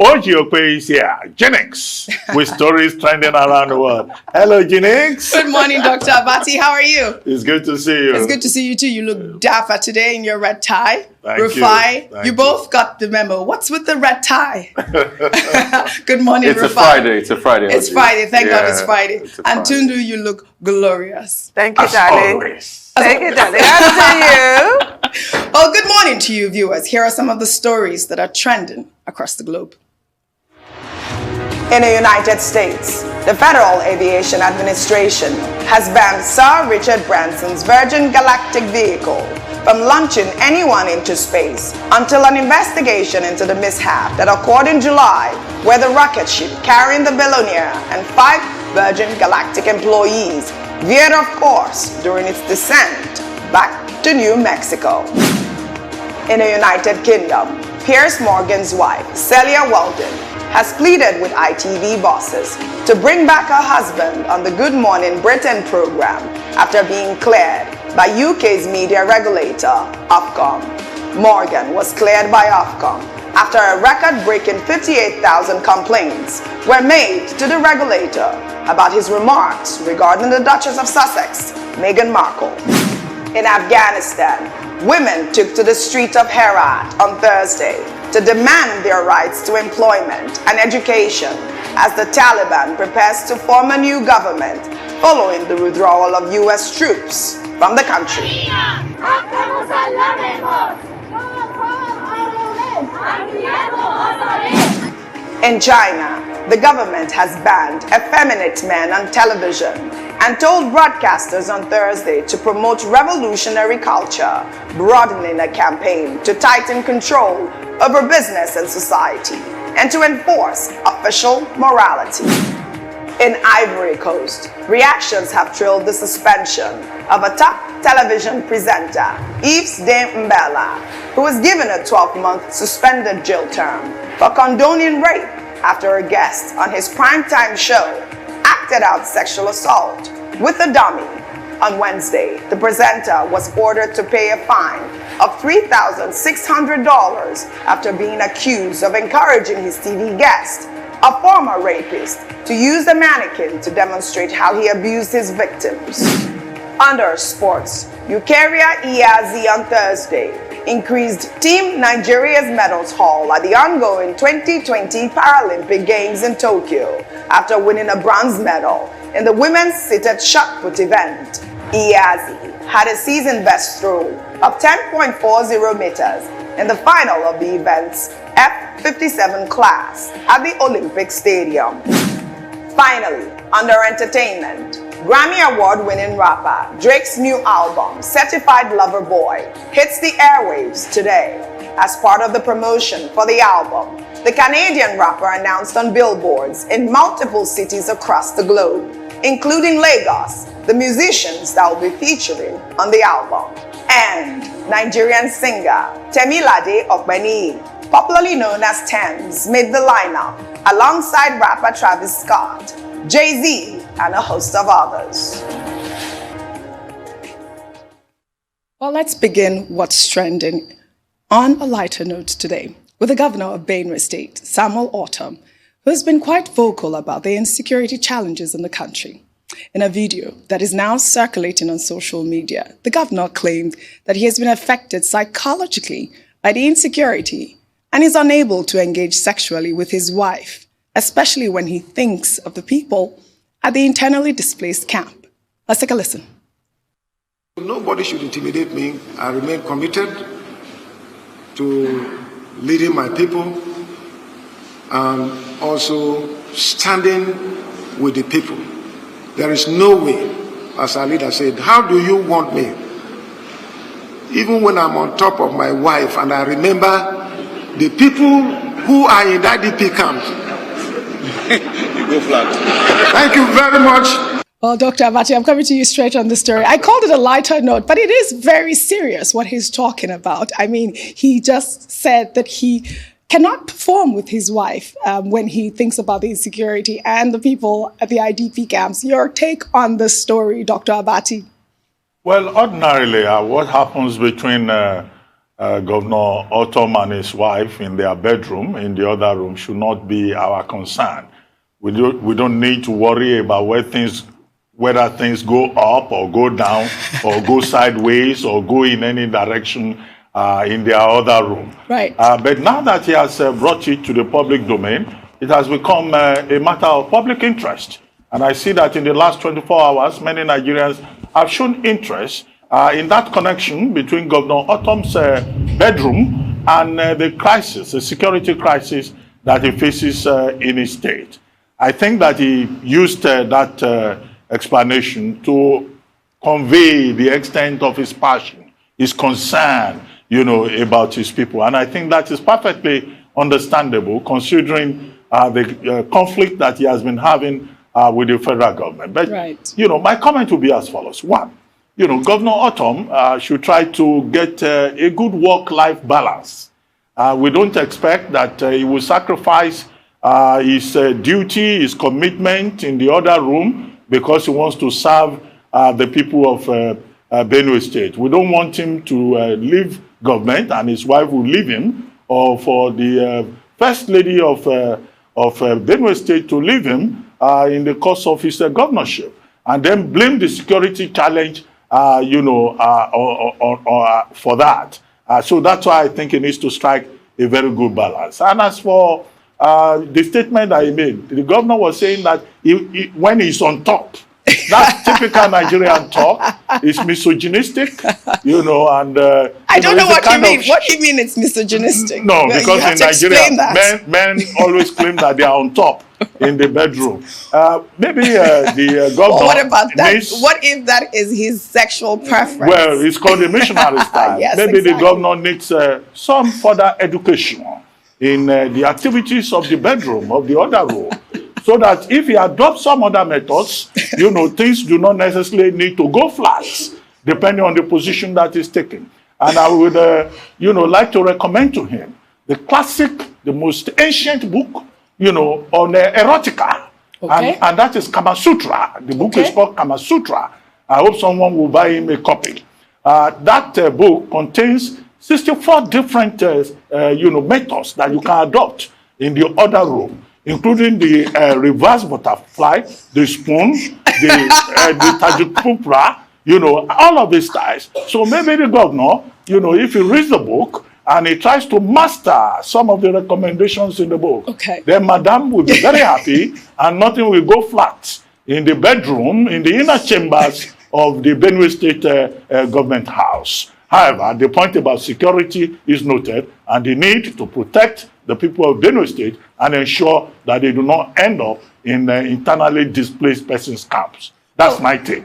Okpe is here, Genix, with stories trending around the world. Hello, Genix. Good morning, Dr. Abati. How are you? It's good to see you. It's good to see you too. You look dapper today in your red tie. Thank Rufai, you. you both got the memo. What's with the red tie? Good morning, It's Rufai. a Friday. It's a Friday. It's Friday. Thank God it's Friday. It's a And Friday. Tundu, you look glorious. Thank you, As darling. always. Thank you, darling. After you. Well, good morning to you, viewers. Here are some of the stories that are trending across the globe. In the United States, the Federal Aviation Administration has banned Sir Richard Branson's Virgin Galactic vehicle from launching anyone into space until an investigation into the mishap that occurred in July, where the rocket ship carrying the billionaire and 5 Virgin Galactic employees veered off course during its descent back to New Mexico. In the United Kingdom, Piers Morgan's wife, Celia Weldon, has pleaded with ITV bosses to bring back her husband on the Good Morning Britain program after being cleared by UK's media regulator, Ofcom. Morgan was cleared by Ofcom after a record-breaking 58,000 complaints were made to the regulator about his remarks regarding the Duchess of Sussex, Meghan Markle. In Afghanistan, women took to the street of Herat on Thursday to demand their rights to employment and education as the Taliban prepares to form a new government following the withdrawal of U.S. troops from the country. In China, the government has banned effeminate men on television and told broadcasters on Thursday to promote revolutionary culture, broadening a campaign to tighten control over business and society and to enforce official morality. In Ivory Coast, reactions have trailed the suspension of a top television presenter, Yves Dembélé, who was given a 12-month suspended jail term for condoning rape after a guest on his primetime show acted out sexual assault with a dummy. On Wednesday, the presenter was ordered to pay a fine of $3,600 after being accused of encouraging his TV guest, a former rapist, to use the mannequin to demonstrate how he abused his victims. Under sports, Eukaria Iyazi on Thursday increased Team Nigeria's medals haul at the ongoing 2020 Paralympic Games in Tokyo after winning a bronze medal in the women's seated shot put event. Iyazi had a season best throw of 10.40 meters in the final of the event's F57 class at the Olympic Stadium. Finally, under entertainment, Grammy Award-winning rapper Drake's new album, Certified Lover Boy, hits the airwaves today. As part of the promotion for the album, the Canadian rapper announced on billboards in multiple cities across the globe, including Lagos, the musicians that will be featuring on the album. And Nigerian singer Temilade Okpe, popularly known as Tems, made the lineup alongside rapper Travis Scott, Jay-Z, and a host of others. Well, let's begin what's trending on a lighter note today with the Governor of Benue State, Samuel Ortom, who has been quite vocal about the insecurity challenges in the country. In a video that is now circulating on social media, the governor claimed that he has been affected psychologically by the insecurity and is unable to engage sexually with his wife, especially when he thinks of the people at the internally displaced camp. Let's take a listen. Nobody should intimidate me. I remain committed to leading my people and also standing with the people. There is no way, as our leader said, how do you want me? Even when I'm on top of my wife and I remember the people who are in that DP camp. You go flat. Thank you very much. Well, Dr. Abati, I'm coming to you straight on the story. I called it a lighter note, but it is very serious what he's talking about. I mean, he just said that he cannot perform with his wife when he thinks about the insecurity and the people at the IDP camps. Your take on this story, Dr. Abati? Well, ordinarily, what happens between Governor Ortom and his wife in their bedroom, in the other room, should not be our concern. We don't need to worry about whether things go up or go down or go sideways or go in any direction in their other room. Right. But now that he has brought it to the public domain, it has become a matter of public interest. And I see that in the last 24 hours, many Nigerians have shown interest in that connection between Governor Ortom's bedroom and the crisis, the security crisis that he faces in his state. I think that he used that explanation to convey the extent of his passion, his concern, about his people. And I think that is perfectly understandable considering the conflict that he has been having with the federal government. But, right. My comment will be as follows. One, Governor Ortom should try to get a good work-life balance. We don't expect that he will sacrifice his duty, his commitment in the other room because he wants to serve the people of Benue State. We don't want him to leave government and his wife will leave him, or for the First Lady of Benue State to leave him in the course of his governorship and then blame the security challenge for that. So that's why I think he needs to strike a very good balance. And as for the statement that he made, the governor was saying that when he's on top, that's typical Nigerian talk. It's misogynistic, and I don't know what you mean. What do you mean it's misogynistic? No, because in Nigeria, men always claim that they are on top in the bedroom. Maybe the governor. Well, what about that? What if that is his sexual preference? Well, it's called the missionary style. Yes, maybe exactly. the governor needs some further education in the activities of the bedroom, of the other room. So that if he adopts some other methods, things do not necessarily need to go flat, depending on the position that is taken. And I would, like to recommend to him the classic, the most ancient book, on erotica. Okay. And that is Kama Sutra. The book is called Kama Sutra. I hope someone will buy him a copy. That book contains 64 different, methods that you can adopt in the other room, including the reverse butterfly, the spoon, the tajupupra, all of these styles. So maybe the governor, if he reads the book and he tries to master some of the recommendations in the book, then Madame will be very happy and nothing will go flat in the bedroom, in the inner chambers of the Benue State government house. However, the point about security is noted and the need to protect the people of Benue State and ensure that they do not end up in internally displaced persons camps. That's my take.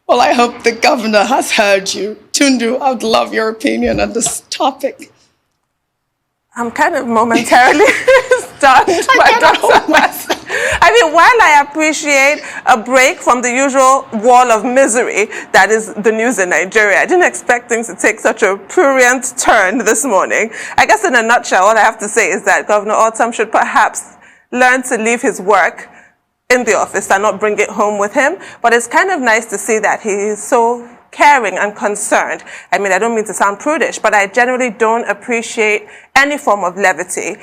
Well, I hope the governor has heard you. Tundu, I would love your opinion on this topic. I'm kind of momentarily stunned by Dr. Masari. I mean, while I appreciate a break from the usual wall of misery that is the news in Nigeria, I didn't expect things to take such a prurient turn this morning. I guess in a nutshell, all I have to say is that Governor Ortom should perhaps learn to leave his work in the office and not bring it home with him. But it's kind of nice to see that he is so caring and concerned. I mean, I don't mean to sound prudish, but I generally don't appreciate any form of levity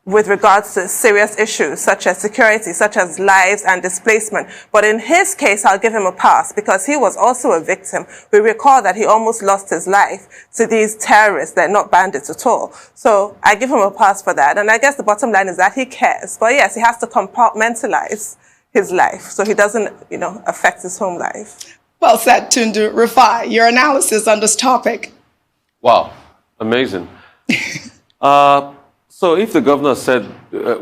with regards to serious issues such as security, such as lives and displacement. But in his case, I'll give him a pass because he was also a victim. We recall that he almost lost his life to these terrorists. They're not bandits at all. So I give him a pass for that. And I guess the bottom line is that he cares. But yes, he has to compartmentalize his life so he doesn't, affect his home life. Well said, Tundu. Rufai, your analysis on this topic. Wow, amazing. So if the governor said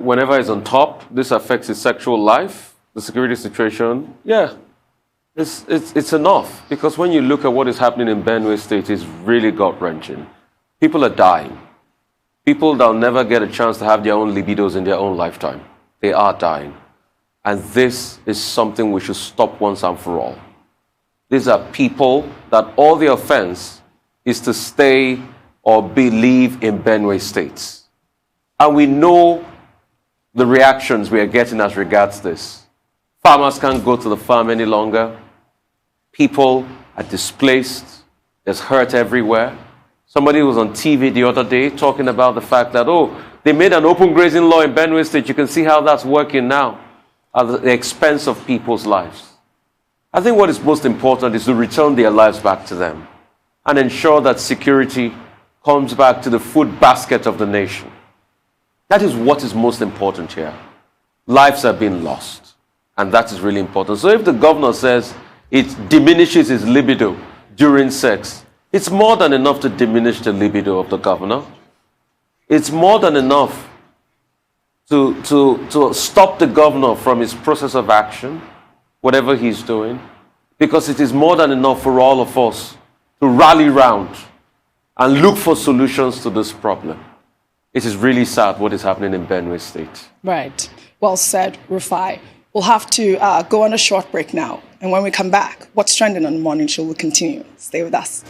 whenever he's on top, this affects his sexual life, the security situation, yeah, it's enough. Because when you look at what is happening in Benue State, it's really gut-wrenching. People are dying. People that will never get a chance to have their own libidos in their own lifetime. They are dying. And this is something we should stop once and for all. These are people that all the offense is to stay or believe in Benue State. And we know the reactions we are getting as regards this. Farmers can't go to the farm any longer. People are displaced. There's hurt everywhere. Somebody was on TV the other day talking about the fact that, oh, they made an open grazing law in Benue State. You can see how that's working now at the expense of people's lives. I think what is most important is to return their lives back to them and ensure that security comes back to the food basket of the nation. That is what is most important here. Lives are being lost, and that is really important. So if the governor says it diminishes his libido during sex, it's more than enough to diminish the libido of the governor. It's more than enough to stop the governor from his process of action, whatever he's doing, because it is more than enough for all of us to rally round and look for solutions to this problem. It is really sad what is happening in Benue State. Right. Well said, Rufai. We'll have to go on a short break now. And when we come back, What's Trending on the Morning Show will continue. Stay with us.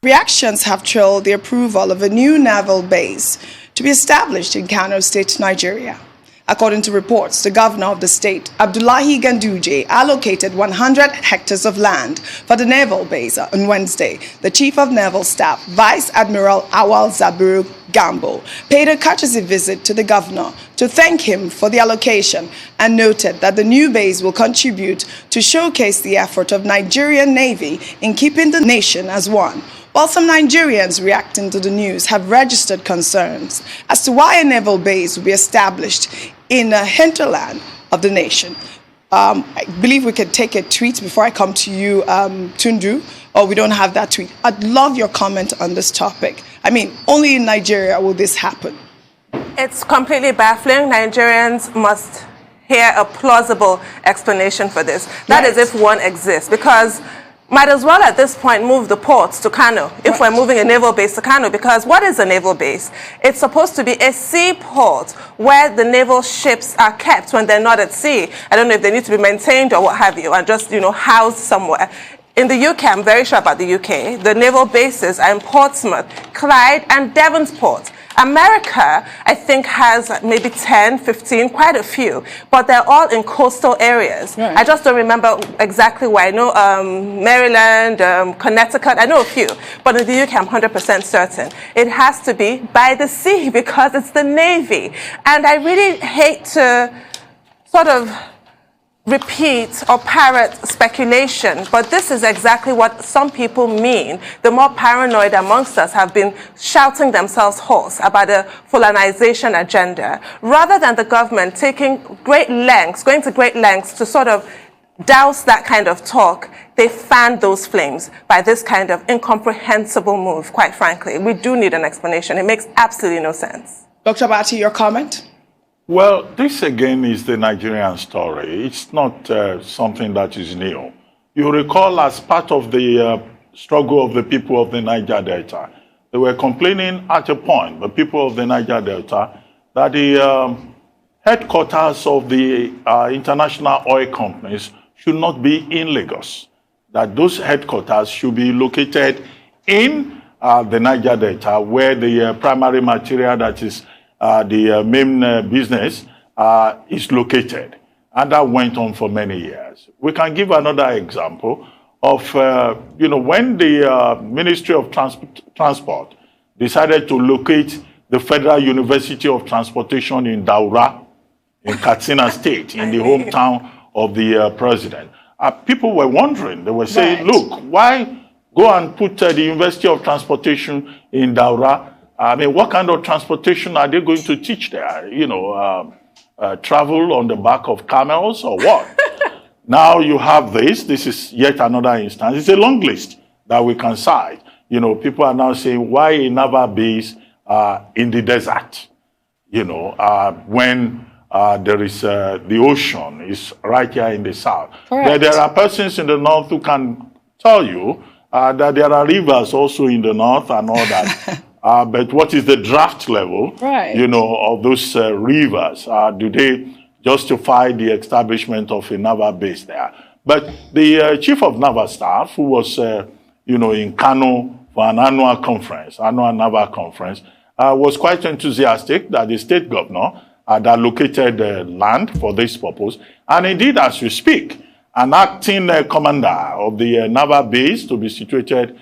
Reactions have trailed the approval of a new naval base to be established in Kano State, Nigeria. According to reports, the governor of the state, Abdullahi Ganduje, allocated 100 hectares of land for the naval base on Wednesday. The Chief of Naval Staff, Vice Admiral Awal Zabiru Gambo, paid a courtesy visit to the governor to thank him for the allocation and noted that the new base will contribute to showcase the effort of Nigerian Navy in keeping the nation as one. While some Nigerians reacting to the news have registered concerns as to why a naval base will be established in a hinterland of the nation. I believe we could take a tweet before I come to you, Tundu, or we don't have that tweet. I'd love your comment on this topic. I mean, only in Nigeria will this happen. It's completely baffling. Nigerians must hear a plausible explanation for this. That is if one exists, because might as well at this point move the ports to Kano if we're moving a naval base to Kano, because what is a naval base? It's supposed to be a seaport where the naval ships are kept when they're not at sea. I don't know if they need to be maintained or what have you, and just, housed somewhere. In the UK, I'm very sure about the UK, the naval bases are in Portsmouth, Clyde, and Devonport. America, I think, has maybe 10, 15, quite a few, but they're all in coastal areas. Right. I just don't remember exactly where. I know Maryland, Connecticut, I know a few, but in the UK, I'm 100% certain. It has to be by the sea because it's the Navy. And I really hate to sort of repeat or parrot speculation, but this is exactly what some people mean. The more paranoid amongst us have been shouting themselves hoarse about a Fulanization agenda, rather than the government taking going to great lengths to sort of douse that kind of talk. They fanned those flames by this kind of incomprehensible move, quite frankly. We do need an explanation. It makes absolutely no sense. Dr. Bati, your comment? Well, this again is the Nigerian story. It's not something that is new. You recall, as part of the struggle of the people of the Niger Delta, they were complaining at a point, the people of the Niger Delta, that the headquarters of the international oil companies should not be in Lagos, that those headquarters should be located in the Niger Delta, where the primary material, that is the main business, is located. And that went on for many years. We can give another example of, when the Ministry of Transport decided to locate the Federal University of Transportation in Daura, in Katsina State, in the hometown of the president. People were wondering, they were saying, look, why go and put the University of Transportation in Daura? I mean, what kind of transportation are they going to teach there? Travel on the back of camels or what? Now you have this. This is yet another instance. It's a long list that we can cite. People are now saying, why a naval base in the desert? When there is the ocean is right here in the south. There are persons in the north who can tell you that there are rivers also in the north and all that. But what is the draft level, of those rivers? Do they justify the establishment of a naval base there? But the Chief of Naval Staff, who was, in Kano for an annual naval conference, was quite enthusiastic that the state governor had allocated land for this purpose. And indeed, as you speak, an acting commander of the Naval Base to be situated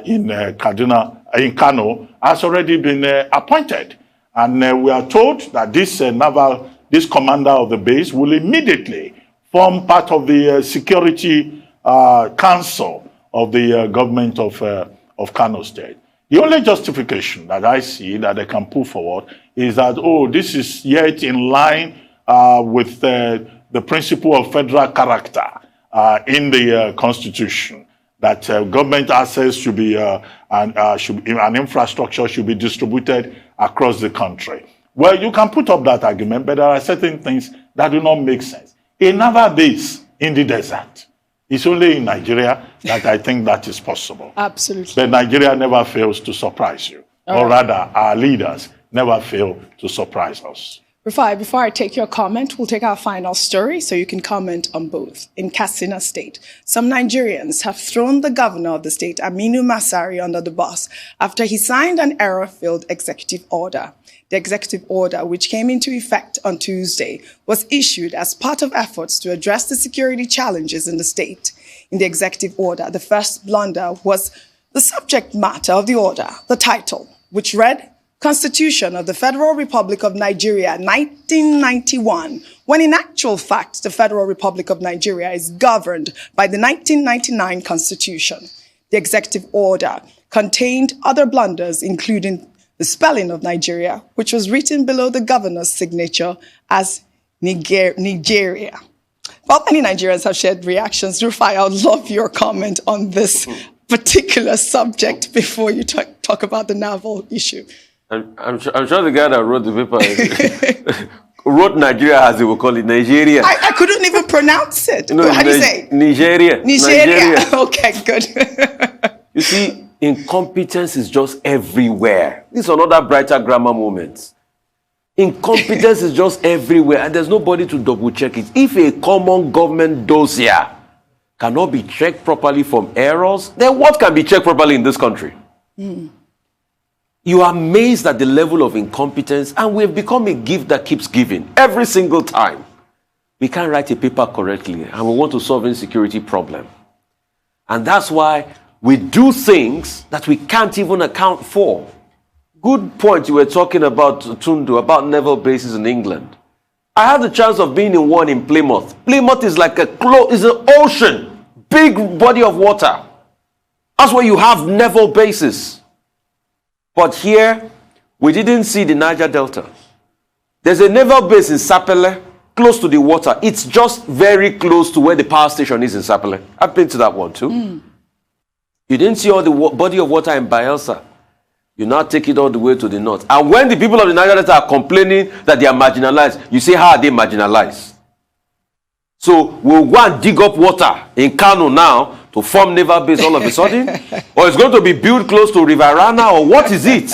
in Kano has already been appointed. And we are told that this commander of the base will immediately form part of the security council of the government of Kano State. The only justification that I see that they can put forward is that, oh, this is yet in line with the principle of federal character in the Constitution, that government assets should be, and infrastructure should be distributed across the country. Well, you can put up that argument, but there are certain things that do not make sense. A naval base in the desert. It's only in Nigeria that I think that is possible. Absolutely. But Nigeria never fails to surprise you. Or rather, our leaders never fail to surprise us. Before I take your comment, we'll take our final story so you can comment on both. In Katsina State, some Nigerians have thrown the governor of the state, Aminu Masari, under the bus after he signed an error-filled executive order. The executive order, which came into effect on Tuesday, was issued as part of efforts to address the security challenges in the state. In the executive order, the first blunder was the subject matter of the order, the title, which read, Constitution of the Federal Republic of Nigeria, 1991, when in actual fact, the Federal Republic of Nigeria is governed by the 1999 Constitution. The executive order contained other blunders, including the spelling of Nigeria, which was written below the governor's signature as Nigeria. While many Nigerians have shared reactions, Rufai, I would love your comment on this particular subject before you talk about the naval issue. I'm sure the guy that wrote the paper wrote Nigeria as they will call it, Nigeria. I couldn't even pronounce it. No, how do you say? Nigeria. Nigeria. Okay, good. You see, incompetence is just everywhere. This is another brighter grammar moment. Incompetence is just everywhere, and there's nobody to double check it. If a common government dossier cannot be checked properly from errors, then what can be checked properly in this country? You are amazed at the level of incompetence, and we have become a gift that keeps giving every single time. We can't write a paper correctly, and we want to solve insecurity problem. And that's why we do things that we can't even account for. Good point you were talking about, Tundu, about naval bases in England. I had the chance of being in one in Plymouth. Plymouth is like an ocean, big body of water. That's where you have naval bases. But here, we didn't see the Niger Delta. There's a naval base in Sapele, close to the water. It's just very close to where the power station is in Sapele. I've been to that one too. You didn't see all the body of water in Bayelsa. You now take it all the way to the north. And when the people of the Niger Delta are complaining that they are marginalized, you say, how are they marginalized? So we'll go and dig up water in Kano now to form naval base all of a sudden? Or it's going to be built close to River Rana, or what is it?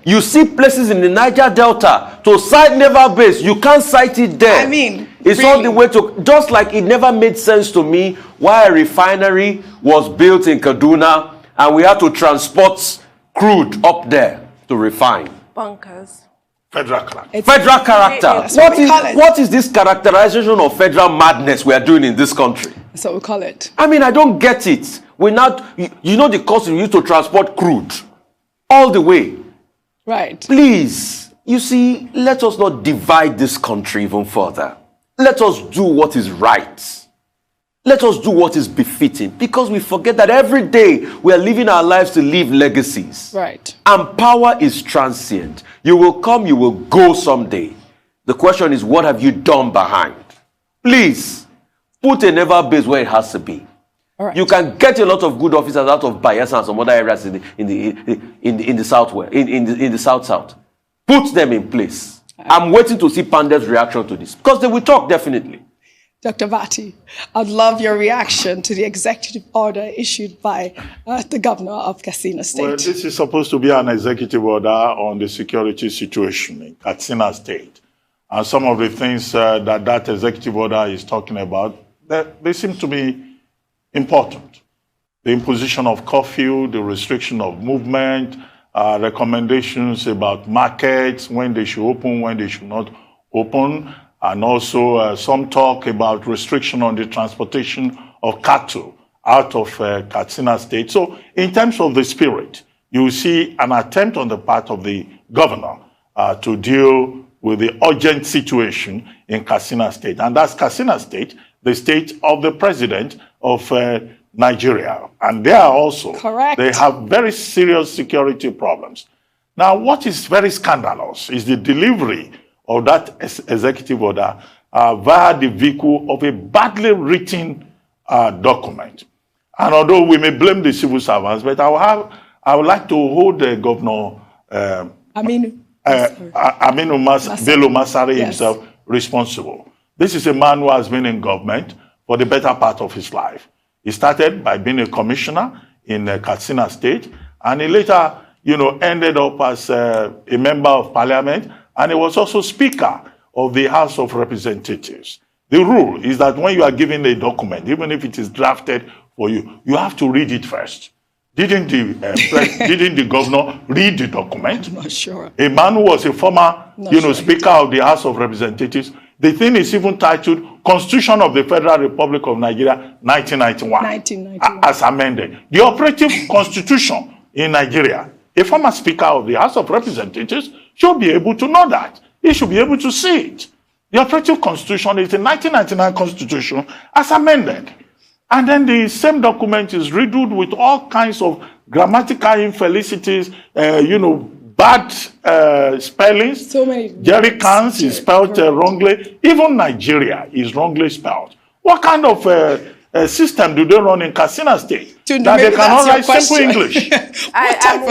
You see places in the Niger Delta to site naval base, you can't site it there. I mean, it's really? all the way to, just like it never made sense to me why a refinery was built in Kaduna and we had to transport crude up there to refine. Bunkers. Federal character. Federal character. Yes, What is this characterization of federal madness we are doing in this country? That's what we call it. I mean, I don't get it. We're not, you know the cost we use to transport crude all the way. Right. Please, you see, let us not divide this country even further. Let us do what is right. Let us do what is befitting, because we forget that every day we are living our lives to leave legacies. Right. And power is transient. You will come, you will go someday. The question is, what have you done behind? Please, put a naval base where it has to be. All right. You can get a lot of good officers out of Bayelsa and some other areas in the southwest, in the south. Put them in place. I'm waiting to see Panda's reaction to this, because they will talk definitely. Dr. Vati, I'd love your reaction to the executive order issued by the governor of Katsina State. Well, this is supposed to be an executive order on the security situation in Katsina State. And some of the things that executive order is talking about, they seem to be important. The imposition of curfew, the restriction of movement, recommendations about markets, when they should open, when they should not open, and also some talk about restriction on the transportation of cattle out of Katsina State. So in terms of the spirit, you will see an attempt on the part of the governor to deal with the urgent situation in Katsina State. And that's Katsina State, the state of the president of Nigeria. And they are also, Correct. They have very serious security problems. Now, what is very scandalous is the delivery of that executive order via the vehicle of a badly written document. And although we may blame the civil servants, but I would like to hold the Governor Aminu Masari Yes. himself responsible. This is a man who has been in government for the better part of his life. He started by being a commissioner in Katsina State, and he later, ended up as a member of parliament, and he was also speaker of the House of Representatives. The rule is that when you are given a document, even if it is drafted for you, you have to read it first. Didn't the governor read the document? I'm not sure. A man who was a former, Sure. Speaker of the House of Representatives. The thing is even titled Constitution of the Federal Republic of Nigeria, 1991. 1991. As amended. The operative constitution in Nigeria, a former Speaker of the House of Representatives should be able to know that. He should be able to see it. The operative constitution is the 1999 constitution as amended. And then the same document is riddled with all kinds of grammatical infelicities, bad spellings. So many Jerry cans is spelled wrongly. Even Nigeria is wrongly spelled. What kind of system do they run in Katsina State? That they cannot write simple English. I'm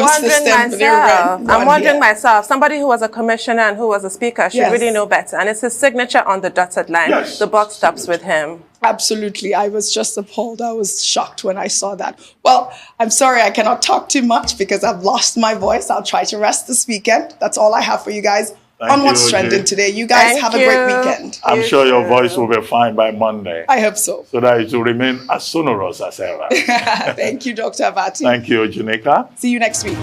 wondering myself, somebody who was a commissioner and who was a speaker should really know better. And it's his signature on the dotted line. Yes. The buck stops with him. Absolutely. I was just appalled. I was shocked when I saw that. Well, I'm sorry I cannot talk too much because I've lost my voice. I'll try to rest this weekend. That's all I have for you guys on What's Trending today. You guys have a great weekend. I'm sure your voice will be fine by Monday. I hope so. So that it will remain as sonorous as ever. Thank you, Dr. Abati. Thank you, Juneka. See you next week.